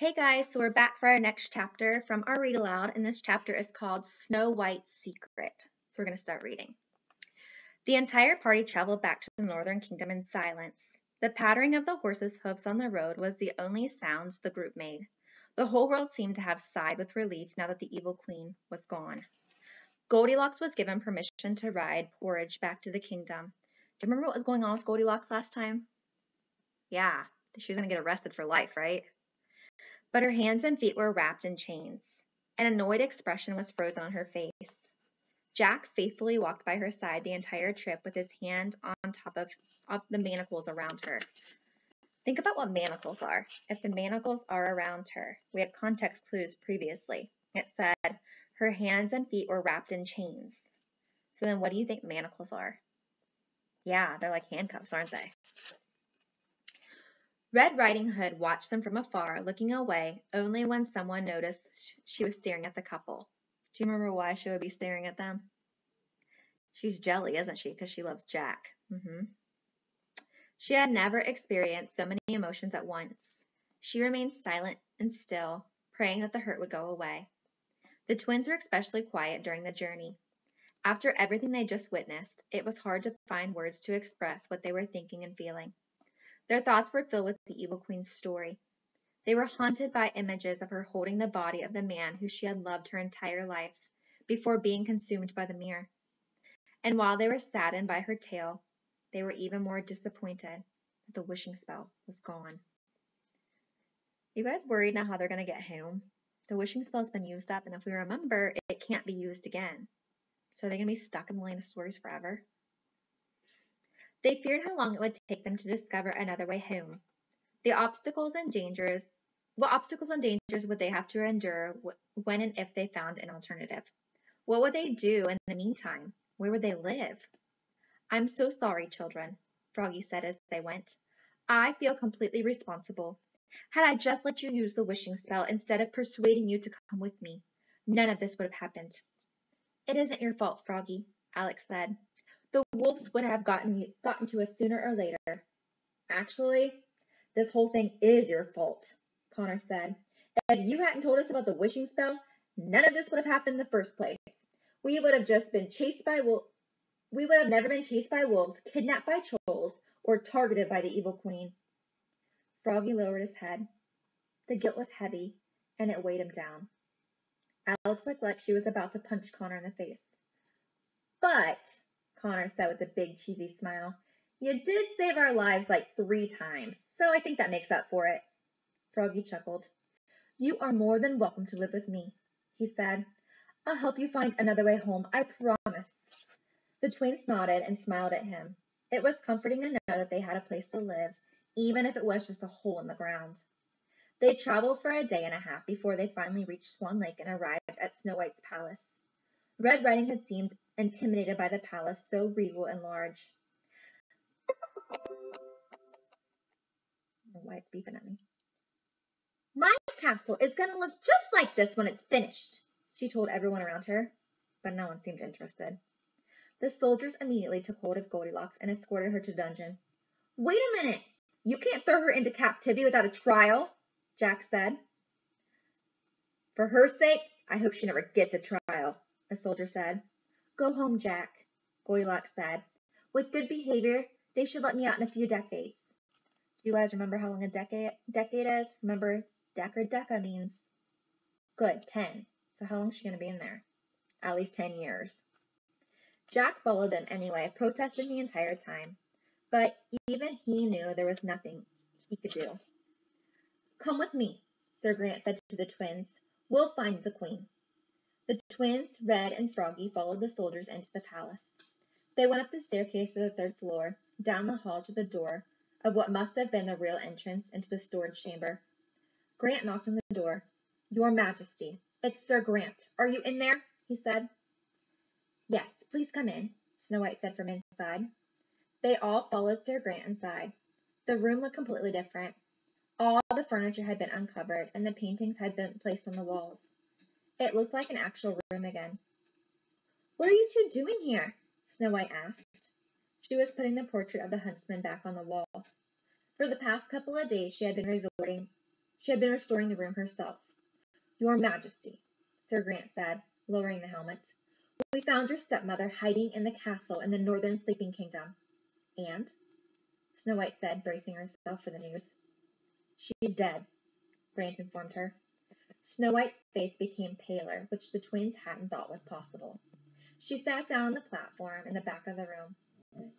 Hey guys, so we're back for our next chapter from our read aloud, and this chapter is called Snow White's Secret. So we're going to start reading. The entire party traveled back to the Northern Kingdom in silence. The pattering of the horses' hoofs on the road was the only sounds the group made. The whole world seemed to have sighed with relief now that the evil queen was gone. Goldilocks was given permission to ride Porridge back to the kingdom. Do you remember what was going on with Goldilocks last time? Yeah, she was going to get arrested for life, right? But her hands and feet were wrapped in chains. An annoyed expression was frozen on her face. Jack faithfully walked by her side the entire trip with his hand on top of the manacles around her. Think about what manacles are. If the manacles are around her, we had context clues previously. It said her hands and feet were wrapped in chains. So then what do you think manacles are? Yeah, they're like handcuffs, aren't they? Red Riding Hood watched them from afar, looking away only when someone noticed she was staring at the couple. Do you remember why she would be staring at them? She's jelly, isn't she? Because she loves Jack. She had never experienced so many emotions at once. She remained silent and still, praying that the hurt would go away. The twins were especially quiet during the journey. After everything they just witnessed, it was hard to find words to express what they were thinking and feeling. Their thoughts were filled with the evil queen's story. They were haunted by images of her holding the body of the man who she had loved her entire life before being consumed by the mirror. And while they were saddened by her tale, they were even more disappointed that the wishing spell was gone. You guys worried now how they're going to get home? The wishing spell's been used up, and if we remember, it can't be used again. So are they going to be stuck in the land of stories forever? They feared how long it would take them to discover another way home. What obstacles and dangers would they have to endure when and if they found an alternative? What would they do in the meantime? Where would they live? I'm so sorry, children, Froggy said as they went. I feel completely responsible. Had I just let you use the wishing spell instead of persuading you to come with me, none of this would have happened. It isn't your fault, Froggy, Alex said. The wolves would have gotten to us sooner or later. Actually, this whole thing is your fault, Connor said. If you hadn't told us about the wishing spell, none of this would have happened in the first place. We would have never been chased by wolves, kidnapped by trolls, or targeted by the evil queen. Froggy lowered his head. The guilt was heavy, and it weighed him down. Alex looked like she was about to punch Connor in the face. But, Connor said with a big cheesy smile, you did save our lives like 3 times, so I think that makes up for it. Froggy chuckled. You are more than welcome to live with me, he said. I'll help you find another way home, I promise. The twins nodded and smiled at him. It was comforting to know that they had a place to live, even if it was just a hole in the ground. They traveled for a day and a half before they finally reached Swan Lake and arrived at Snow White's palace. Red Riding Hood seemed intimidated by the palace, so regal and large. I don't know why it's beeping at me. My castle is going to look just like this when it's finished, she told everyone around her, but no one seemed interested. The soldiers immediately took hold of Goldilocks and escorted her to the dungeon. Wait a minute! You can't throw her into captivity without a trial, Jack said. For her sake, I hope she never gets a trial, a soldier said. Go home, Jack, Goldilocks said. With good behavior, they should let me out in a few decades. Do you guys remember how long a decade is? Remember, dec or deca means good, 10. So how long is she going to be in there? At least 10 years. Jack followed them anyway, protesting the entire time. But even he knew there was nothing he could do. Come with me, Sir Grant said to the twins. We'll find the queen. The twins, Red and Froggy, followed the soldiers into the palace. They went up the staircase to the 3rd floor, down the hall to the door of what must have been the real entrance into the storage chamber. Grant knocked on the door. Your Majesty, it's Sir Grant. Are you in there? He said. Yes, please come in, Snow White said from inside. They all followed Sir Grant inside. The room looked completely different. All the furniture had been uncovered, and the paintings had been placed on the walls. It looked like an actual room again. What are you two doing here? Snow White asked. She was putting the portrait of the huntsman back on the wall. For the past couple of days, she had been resorting She had been restoring the room herself. Your Majesty, Sir Grant said, lowering the helmet, we found your stepmother hiding in the castle in the northern sleeping kingdom. And? Snow White said, bracing herself for the news. She's dead, Grant informed her. Snow White's face became paler, which the twins hadn't thought was possible. She sat down on the platform in the back of the room.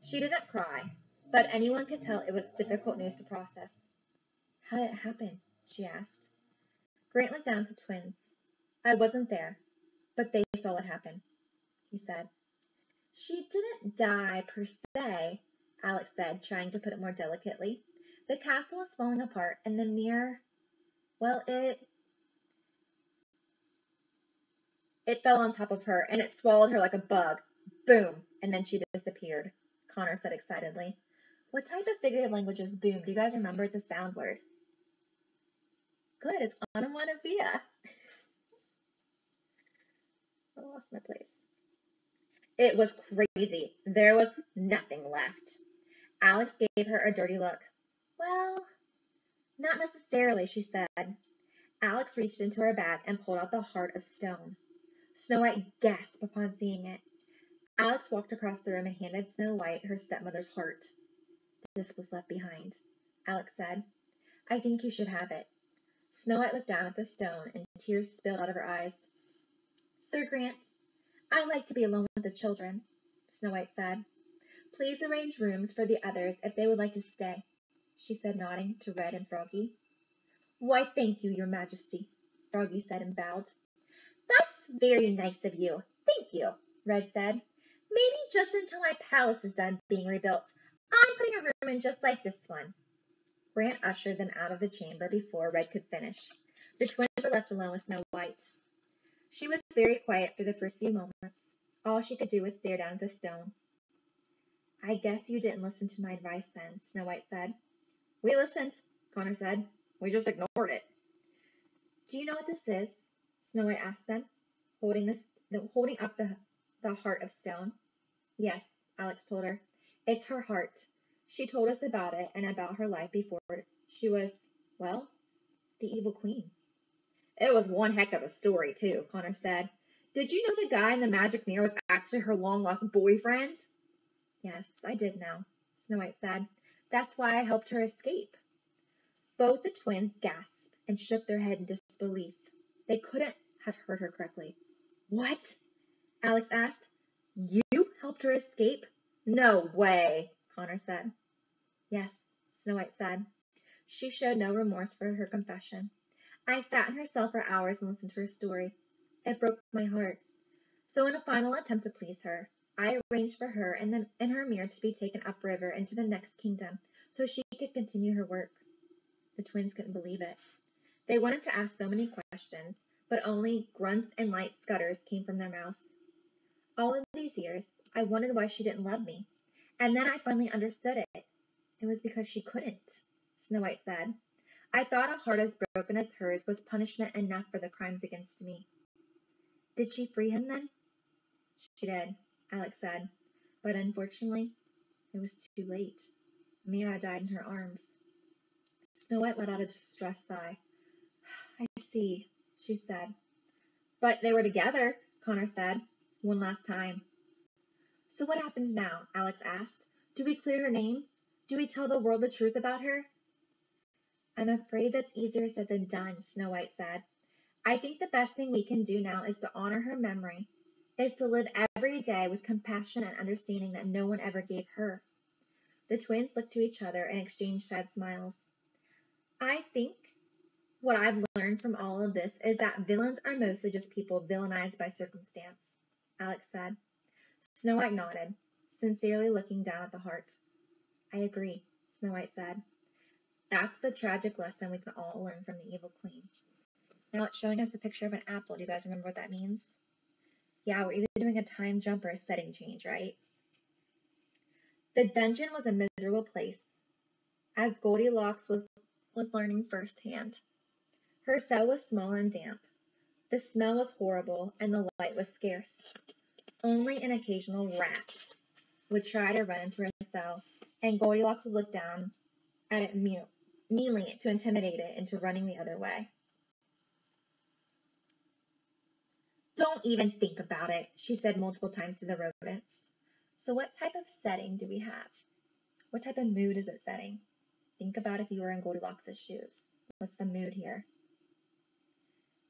She didn't cry, but anyone could tell it was difficult news to process. How did it happen? She asked. Grant looked down at the twins. I wasn't there, but they saw it happen, he said. She didn't die per se, Alex said, trying to put it more delicately. The castle was falling apart, and the mirror, well, it fell on top of her, and it swallowed her like a bug. Boom! And then she disappeared, Connor said excitedly. What type of figurative language is boom? Do you guys remember? It's a sound word. Good, it's onomatopoeia. I lost my place. It was crazy. There was nothing left. Alex gave her a dirty look. Well, not necessarily, she said. Alex reached into her bag and pulled out the heart of stone. Snow White gasped upon seeing it. Alex walked across the room and handed Snow White her stepmother's heart. This was left behind, Alex said. I think you should have it. Snow White looked down at the stone, and tears spilled out of her eyes. Sir Grant, I like to be alone with the children, Snow White said. Please arrange rooms for the others if they would like to stay, she said, nodding to Red and Froggy. Why, thank you, Your Majesty, Froggy said and bowed. That's very nice of you. Thank you, Red said. Maybe just until my palace is done being rebuilt. I'm putting a room in just like this one. Grant ushered them out of the chamber before Red could finish. The twins were left alone with Snow White. She was very quiet for the first few moments. All she could do was stare down at the stone. I guess you didn't listen to my advice then, Snow White said. We listened, Connor said. We just ignored it. Do you know what this is? Snow White asked them, holding up the heart of stone. Yes, Alex told her. It's her heart. She told us about it and about her life before she was, well, the evil queen. It was one heck of a story, too, Connor said. Did you know the guy in the magic mirror was actually her long-lost boyfriend? Yes, I did know, Snow White said. That's why I helped her escape. Both the twins gasped and shook their head in disbelief. They couldn't have heard her correctly. What? Alex asked. You helped her escape? No way, Connor said. Yes, Snow White said. She showed no remorse for her confession. I sat in her cell for hours and listened to her story. It broke my heart. So in a final attempt to please her, I arranged for her and her mirror to be taken upriver into the next kingdom so she could continue her work. The twins couldn't believe it. They wanted to ask so many questions, but only grunts and light scutters came from their mouths. All of these years, I wondered why she didn't love me. And then I finally understood it. It was because she couldn't, Snow White said. I thought a heart as broken as hers was punishment enough for the crimes against me. Did she free him then? She did, Alex said. But unfortunately, it was too late. Mira died in her arms. Snow White let out a distressed sigh. I see, she said. But they were together, Connor said, one last time. So what happens now? Alex asked. Do we clear her name? Do we tell the world the truth about her? I'm afraid that's easier said than done, Snow White said. I think the best thing we can do now is to honor her memory, is to live every day with compassion and understanding that no one ever gave her. The twins looked to each other and exchanged sad smiles. I think what I've learned from all of this is that villains are mostly just people villainized by circumstance, Alex said. Snow White nodded, sincerely looking down at the heart. I agree, Snow White said. That's the tragic lesson we can all learn from the evil queen. Now it's showing us a picture of an apple. Do you guys remember what that means? Yeah, we're either doing a time jump or a setting change, right? The dungeon was a miserable place, as Goldilocks was learning firsthand. Her cell was small and damp. The smell was horrible, and the light was scarce. Only an occasional rat would try to run into her cell, and Goldilocks would look down at it needling it to intimidate it into running the other way. Don't even think about it, she said multiple times to the rodents. So what type of setting do we have? What type of mood is it setting? Think about if you were in Goldilocks' shoes. What's the mood here?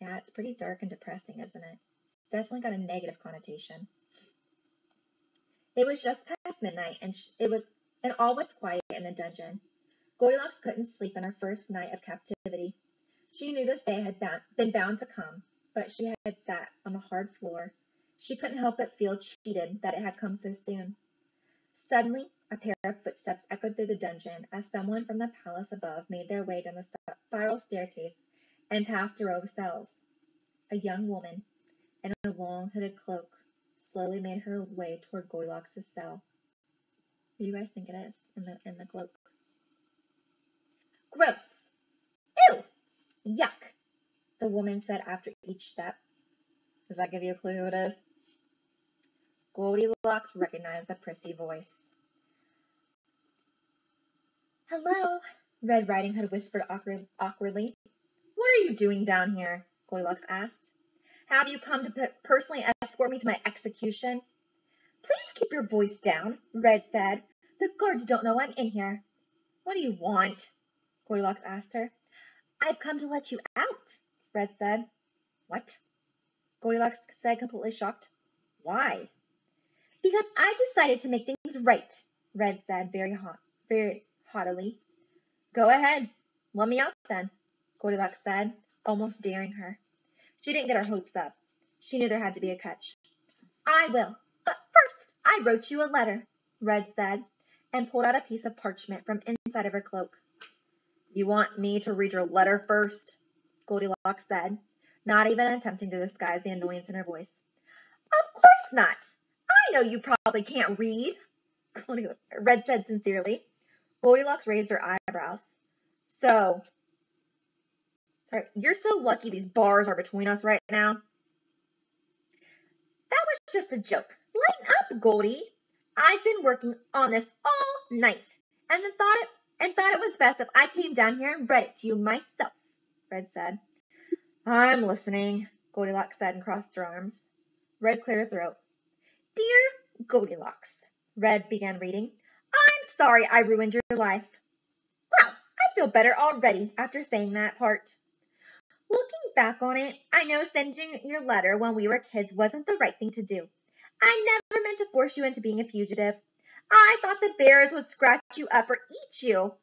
Yeah, it's pretty dark and depressing, isn't it? It's definitely got a negative connotation. It was just past midnight, and all was quiet in the dungeon. Goldilocks couldn't sleep on her first night of captivity. She knew this day had been bound to come, but she had sat on the hard floor. She couldn't help but feel cheated that it had come so soon. Suddenly, a pair of footsteps echoed through the dungeon as someone from the palace above made their way down the spiral staircase and past a row of cells. A young woman, in a long hooded cloak, slowly made her way toward Goldilocks' cell. Who do you guys think it is in the cloak? Gross! Ew! Yuck! The woman said after each step. Does that give you a clue who it is? Goldilocks recognized the prissy voice. Hello, Red Riding Hood whispered awkwardly. What are you doing down here? Goldilocks asked. Have you come to personally escort me to my execution? Please keep your voice down, Red said. The guards don't know I'm in here. What do you want? Goldilocks asked her. I've come to let you out, Red said. What? Goldilocks said, completely shocked. Why? Because I decided to make things right, Red said very haughtily. Go ahead. Let me out then, Goldilocks said, almost daring her. She didn't get her hopes up. She knew there had to be a catch. I will, but first I wrote you a letter, Red said, and pulled out a piece of parchment from inside of her cloak. You want me to read your letter first? Goldilocks said, not even attempting to disguise the annoyance in her voice. Of course not. I know you probably can't read, Red said sincerely. Goldilocks raised her eyebrows. You're so lucky these bars are between us right now. That was just a joke. Lighten up, Goldie. I've been working on this all night, and thought it was best if I came down here and read it to you myself, Red said. I'm listening, Goldilocks said and crossed her arms. Red cleared her throat. Dear Goldilocks, Red began reading. I'm sorry I ruined your life. Wow, I feel better already after saying that part. Looking back on it, I know sending your letter when we were kids wasn't the right thing to do. I never meant to force you into being a fugitive. I thought the bears would scratch you up or eat you.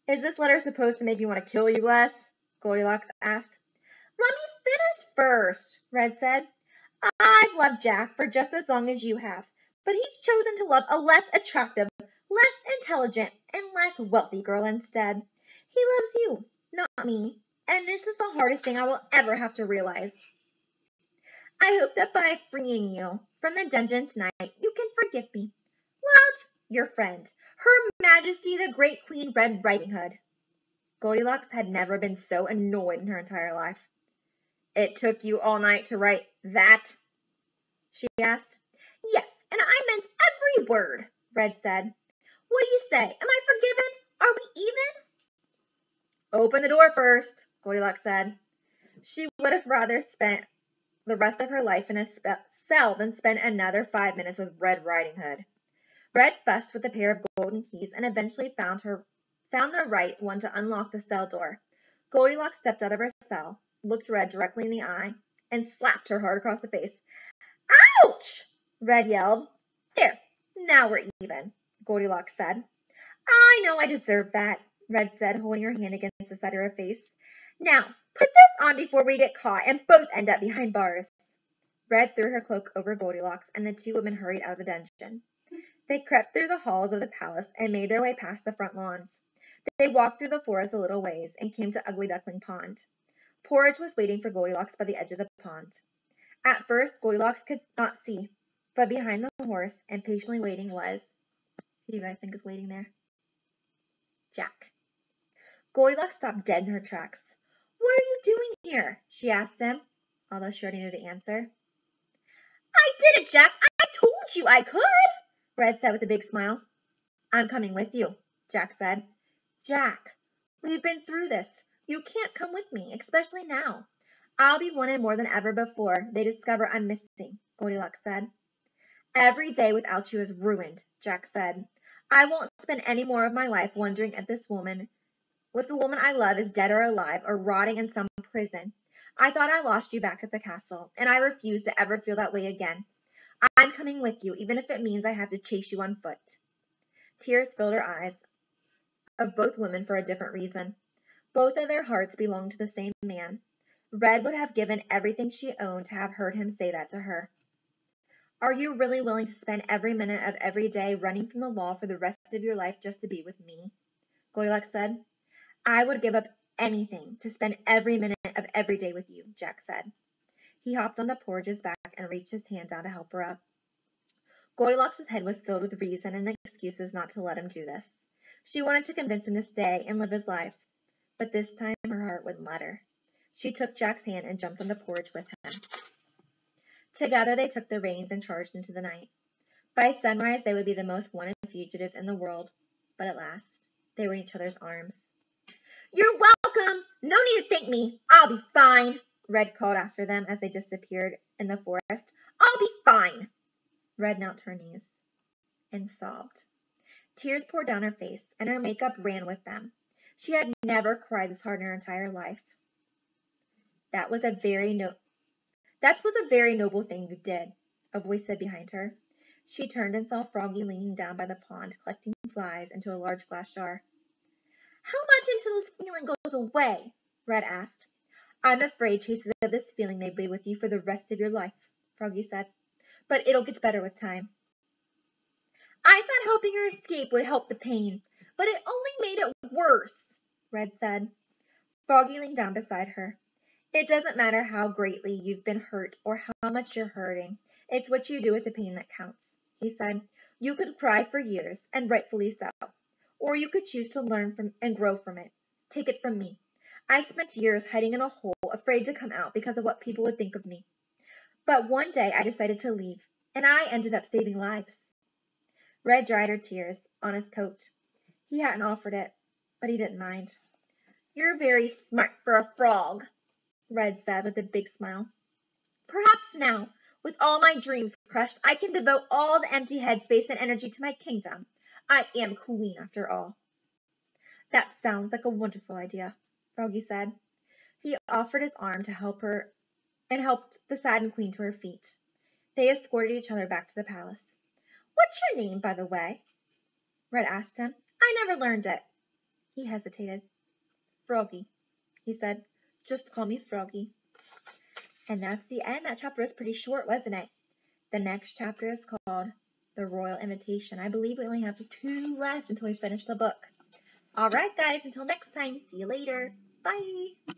Is this letter supposed to make me want to kill you less? Goldilocks asked. Let me finish first, Red said. I've loved Jack for just as long as you have, but he's chosen to love a less attractive, less intelligent, and less wealthy girl instead. He loves you, not me, and this is the hardest thing I will ever have to realize. I hope that by freeing you from the dungeon tonight, you can forgive me. Love, your friend, Her Majesty the Great Queen Red Riding Hood. Goldilocks had never been so annoyed in her entire life. It took you all night to write that? She asked. Yes, and I meant every word, Red said. What do you say? Am I forgiven? Are we even? Open the door first, Goldilocks said. She would have rather spent the rest of her life in a cell than spend another 5 minutes with Red Riding Hood. Red fussed with a pair of golden keys and eventually found the right one to unlock the cell door. Goldilocks stepped out of her cell, looked Red directly in the eye, and slapped her hard across the face. Ouch! Red yelled. There, now we're even, Goldilocks said. I know I deserve that, Red said, holding her hand against the side of her face. Now, put this on before we get caught and both end up behind bars. Red threw her cloak over Goldilocks, and the two women hurried out of the dungeon. They crept through the halls of the palace and made their way past the front lawns. They walked through the forest a little ways and came to Ugly Duckling Pond. Porridge was waiting for Goldilocks by the edge of the pond. At first, Goldilocks could not see, but behind the horse and patiently waiting was... Who do you guys think is waiting there? Jack. Goldilocks stopped dead in her tracks. What are you doing here? She asked him, although she already knew the answer. I did it, Jack! I told you I could! Red said with a big smile. I'm coming with you, Jack said. Jack, we've been through this. You can't come with me, especially now. I'll be wanted more than ever before they discover I'm missing, Goldilocks said. Every day without you is ruined, Jack said. I won't spend any more of my life wondering if the woman I love is dead or alive or rotting in some prison. I thought I lost you back at the castle, and I refuse to ever feel that way again. I'm coming with you, even if it means I have to chase you on foot. Tears filled her eyes of both women for a different reason. Both of their hearts belonged to the same man. Red would have given everything she owned to have heard him say that to her. Are you really willing to spend every minute of every day running from the law for the rest of your life just to be with me? Goldilocks said. I would give up anything to spend every minute of every day with you, Jack said. He hopped onto Porridge's back and reached his hand down to help her up. Goldilocks' head was filled with reason and excuses not to let him do this. She wanted to convince him to stay and live his life, but this time her heart wouldn't let her. She took Jack's hand and jumped onto Porridge with him. Together they took the reins and charged into the night. By sunrise they would be the most wanted fugitives in the world, but at last they were in each other's arms. You're welcome! No need to thank me. I'll be fine, Red called after them as they disappeared in the forest. I'll be fine. Red knelt to her knees and sobbed. Tears poured down her face, and her makeup ran with them. She had never cried this hard in her entire life. That was a very noble thing you did, a voice said behind her. She turned and saw Froggy leaning down by the pond, collecting flies into a large glass jar. How much until this feeling goes away? Red asked. I'm afraid traces of this feeling may be with you for the rest of your life, Froggy said. But it'll get better with time. I thought helping her escape would help the pain, but it only made it worse, Red said. Froggy leaned down beside her. It doesn't matter how greatly you've been hurt or how much you're hurting. It's what you do with the pain that counts, he said. You could cry for years, and rightfully so. Or you could choose to learn from and grow from it. Take it from me. I spent years hiding in a hole, afraid to come out because of what people would think of me. But one day I decided to leave, and I ended up saving lives. Red dried her tears on his coat. He hadn't offered it, but he didn't mind. You're very smart for a frog, Red said with a big smile. Perhaps now, with all my dreams crushed, I can devote all the empty headspace and energy to my kingdom. I am queen after all. That sounds like a wonderful idea, Froggy said. He offered his arm to help her and helped the saddened queen to her feet. They escorted each other back to the palace. What's your name, by the way? Red asked him. I never learned it. He hesitated. Froggy, he said. Just call me Froggy. And that's the end. That chapter was pretty short, wasn't it? The next chapter is called The Royal Invitation. I believe we only have 2 left until we finish the book. All right, guys. Until next time. See you later. Bye.